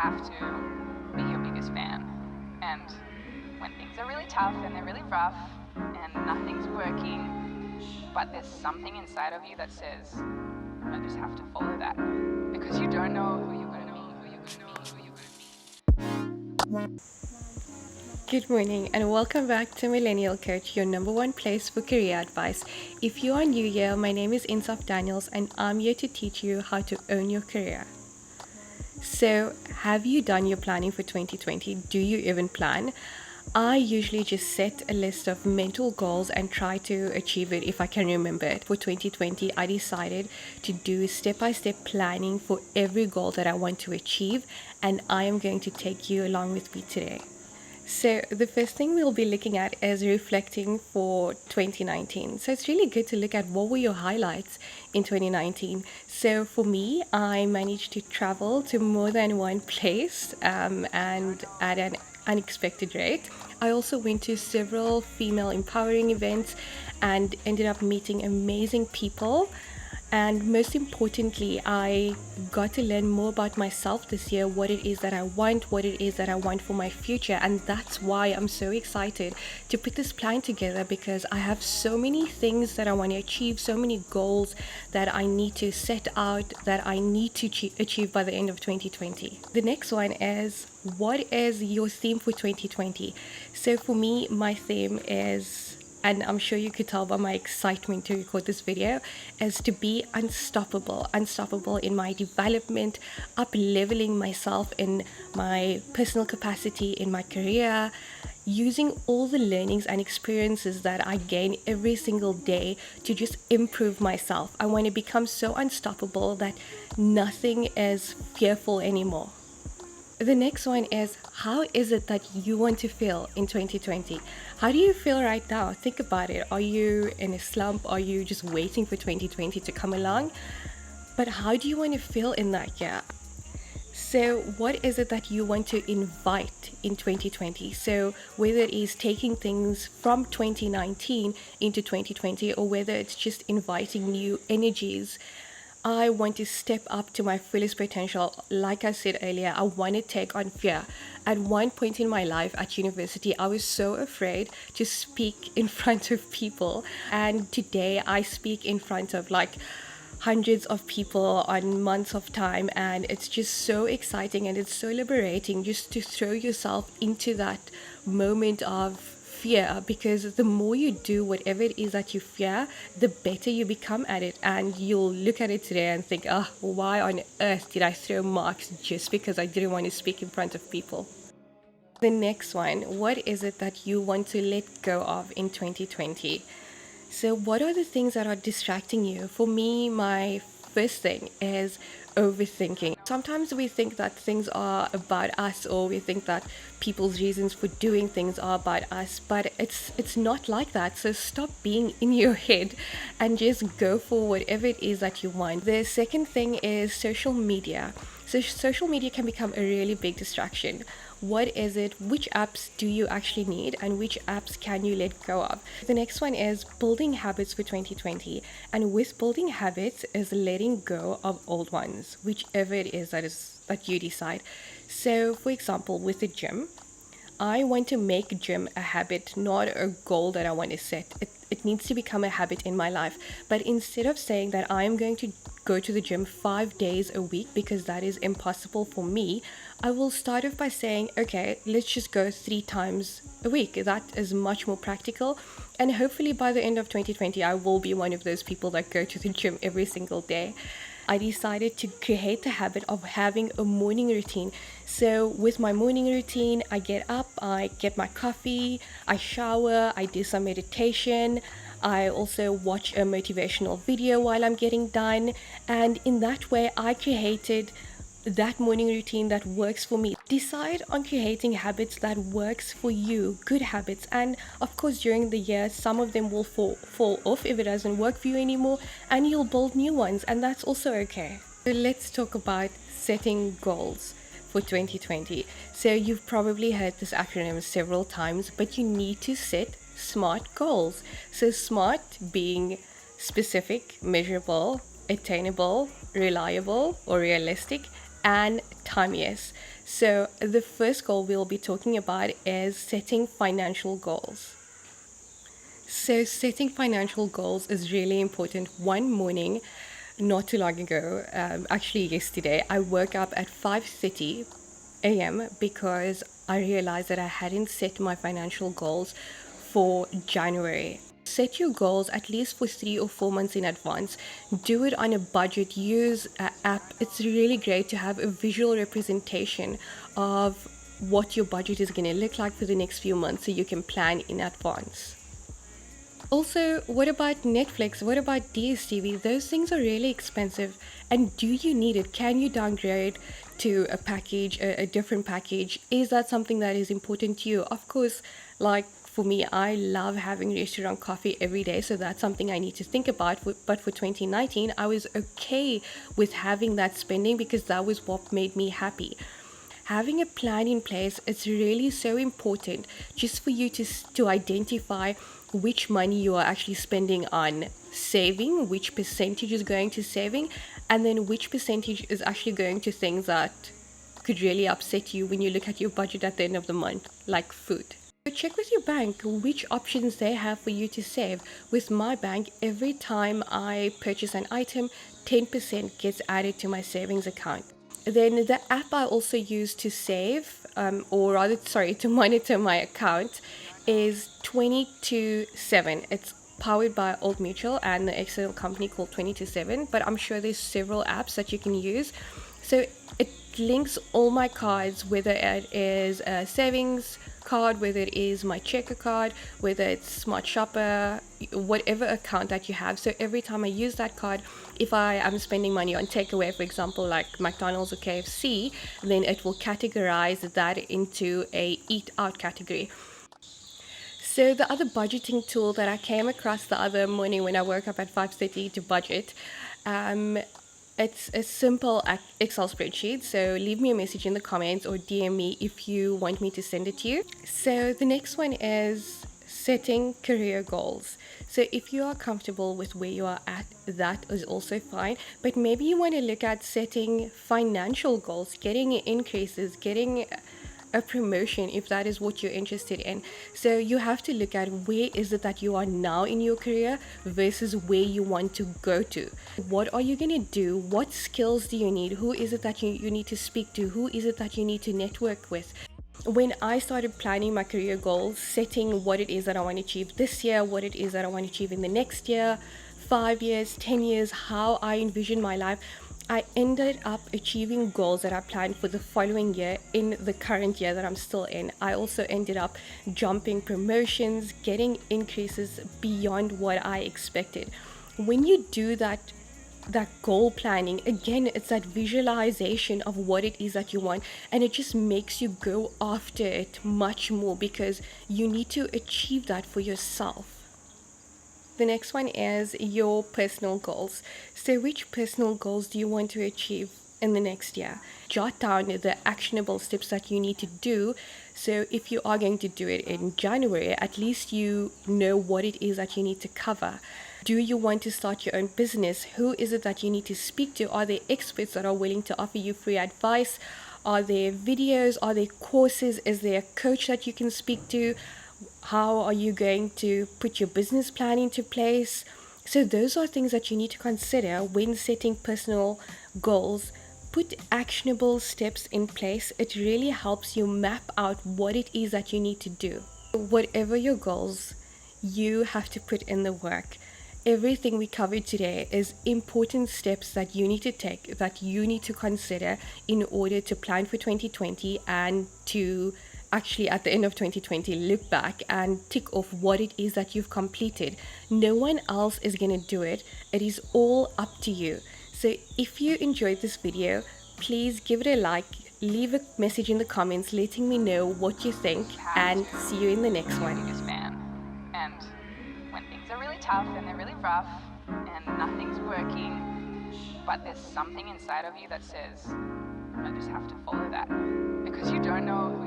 have to be your biggest fan. And when things are really tough and they're really rough and nothing's working, but there's something inside of you that says, I just have to follow that. Because you don't know who you're going to meet, who you're going to meet, who you're going to meet. Good morning and welcome back to Millennial Coach, your number one place for career advice. If you are new here, my name is Insaf Daniels and I'm here to teach you how to own your career. So, have you done your planning for 2020? Do you even plan? I usually just set a list of mental goals and try to achieve it if I can remember it. For 2020, I decided to do step-by-step planning for every goal that I want to achieve, and I am going to take you along with me today. So the first thing we'll be looking at is reflecting for 2019. So it's really good to look at what were your highlights in 2019. So for me, I managed to travel to more than one place and at an unexpected rate. I also went to several female empowering events and ended up meeting amazing people. And most importantly, I got to learn more about myself this year, what it is that I want, what it is that I want for my future. And that's why I'm so excited to put this plan together, because I have so many things that I want to achieve, so many goals that I need to set out, that I need to achieve by the end of 2020. The next one is, what is your theme for 2020? So for me, my theme is, and I'm sure you could tell by my excitement to record this video, is to be unstoppable in my development, up leveling myself in my personal capacity, in my career, using all the learnings and experiences that I gain every single day to just improve myself. I want to become so unstoppable that nothing is fearful anymore. The next one is, how is it that you want to feel in 2020? How do you feel right now? Think about it. Are you in a slump? Are you just waiting for 2020 to come along? But how do you want to feel in that year? So what is it that you want to invite in 2020? So whether it is taking things from 2019 into 2020, or whether it's just inviting new energies, I want to step up to my fullest potential. Like I said earlier, I want to take on fear. At one point in my life at university, I was so afraid to speak in front of people. And today I speak in front of like hundreds of people on months of time, and it's just so exciting and it's so liberating just to throw yourself into that moment of fear, because the more you do whatever it is that you fear, the better you become at it. And you'll look at it today and think, oh, why on earth did I throw marks just because I didn't want to speak in front of people? The next one, what is it that you want to let go of in 2020? So what are the things that are distracting you? For me, my first thing is overthinking. Sometimes we think that things are about us, or we think that people's reasons for doing things are about us, but it's not like that. So stop being in your head and just go for whatever it is that you want. The second thing is social media. So social media can become a really big distraction. What is it? Which apps do you actually need, and which apps can you let go of? The next one is building habits for 2020. And with building habits is letting go of old ones, whichever it is that you decide. So for example, with the gym, I want to make gym a habit, not a goal that I want to set. It needs to become a habit in my life. But instead of saying that I am going to go to the gym 5 days a week, because that is impossible for me, I will start off by saying, okay, let's just go 3 times a week. That is much more practical. And hopefully by the end of 2020, I will be one of those people that go to the gym every single day. I decided to create the habit of having a morning routine. So with my morning routine, I get up, I get my coffee, I shower, I do some meditation. I also watch a motivational video while I'm getting done. And in that way, I created that morning routine that works for me. Decide on creating habits that works for you, good habits. And of course, during the year, some of them will fall off if it doesn't work for you anymore, and you'll build new ones, and that's also okay. So let's talk about setting goals for 2020. So you've probably heard this acronym several times, but you need to set SMART goals. So SMART being specific, measurable, attainable, reliable or realistic, and timeless. So, the first goal we'll be talking about is setting financial goals. So, setting financial goals is really important. One morning, not too long ago, actually yesterday, I woke up at 5:30 a.m. because I realized that I hadn't set my financial goals for January. Set your goals at least for 3 or 4 months in advance. Do it on a budget. Use an app. It's really great to have a visual representation of what your budget is going to look like for the next few months so you can plan in advance. Also, what about Netflix? What about DSTV? Those things are really expensive. And do you need it? Can you downgrade to a package, a different package? Is that something that is important to you? Of course, like for me, I love having restaurant coffee every day, so that's something I need to think about. But for 2019, I was okay with having that spending because that was what made me happy. Having a plan in place, it's really so important just for you to identify which money you are actually spending on saving, which percentage is going to saving, and then which percentage is actually going to things that could really upset you when you look at your budget at the end of the month, like food. So check with your bank which options they have for you to save. With my bank, every time I purchase an item, 10% gets added to my savings account. Then the app I also use to save, or rather, sorry, to monitor my account is 22/7. It's powered by Old Mutual and the external company called 22/7, but I'm sure there's several apps that you can use. So it links all my cards, whether it is a savings card, whether it is my checker card, whether it's Smart Shopper, whatever account that you have. So every time I use that card, if I am spending money on takeaway, for example, like McDonald's or KFC, then it will categorize that into a eat out category. So the other budgeting tool that I came across the other morning when I woke up at 5:30 to budget, um, it's a simple Excel spreadsheet. So leave me a message in the comments or DM me if you want me to send it to you. So the next one is setting career goals. So if you are comfortable with where you are at, that is also fine. But maybe you want to look at setting financial goals, getting increases, getting a promotion if that is what you're interested in. So you have to look at where is it that you are now in your career versus where you want to go to. What are you going to do? What skills do you need? Who is it that you need to speak to? Who is it that you need to network with? When I started planning my career goals, setting what it is that I want to achieve this year, what it is that I want to achieve in the next year, 5 years, 10 years, how I envision my life, I ended up achieving goals that I planned for the following year in the current year that I'm still in. I also ended up jumping promotions, getting increases beyond what I expected. When you do that goal planning, again, it's that visualization of what it is that you want, and it just makes you go after it much more because you need to achieve that for yourself. The next one is your personal goals. So which personal goals do you want to achieve in the next year? Jot down the actionable steps that you need to do. So if you are going to do it in January, at least you know what it is that you need to cover. Do you want to start your own business? Who is it that you need to speak to? Are there experts that are willing to offer you free advice? Are there videos? Are there courses? Is there a coach that you can speak to? How are you going to put your business plan into place? So those are things that you need to consider when setting personal goals. Put actionable steps in place. It really helps you map out what it is that you need to do. Whatever your goals, you have to put in the work. Everything we covered today is important steps that you need to take, that you need to consider in order to plan for 2020 and to actually at the end of 2020 look back and tick off what it is that you've completed. No one else is going to do it. It is all up to you. So if you enjoyed this video, please give it a like, leave a message in the comments letting me know what you think, and see you in the next one. Biggest fan. And when things are really tough and they're really rough and nothing's working, but there's something inside of you that says, I just have to follow that. Because you don't know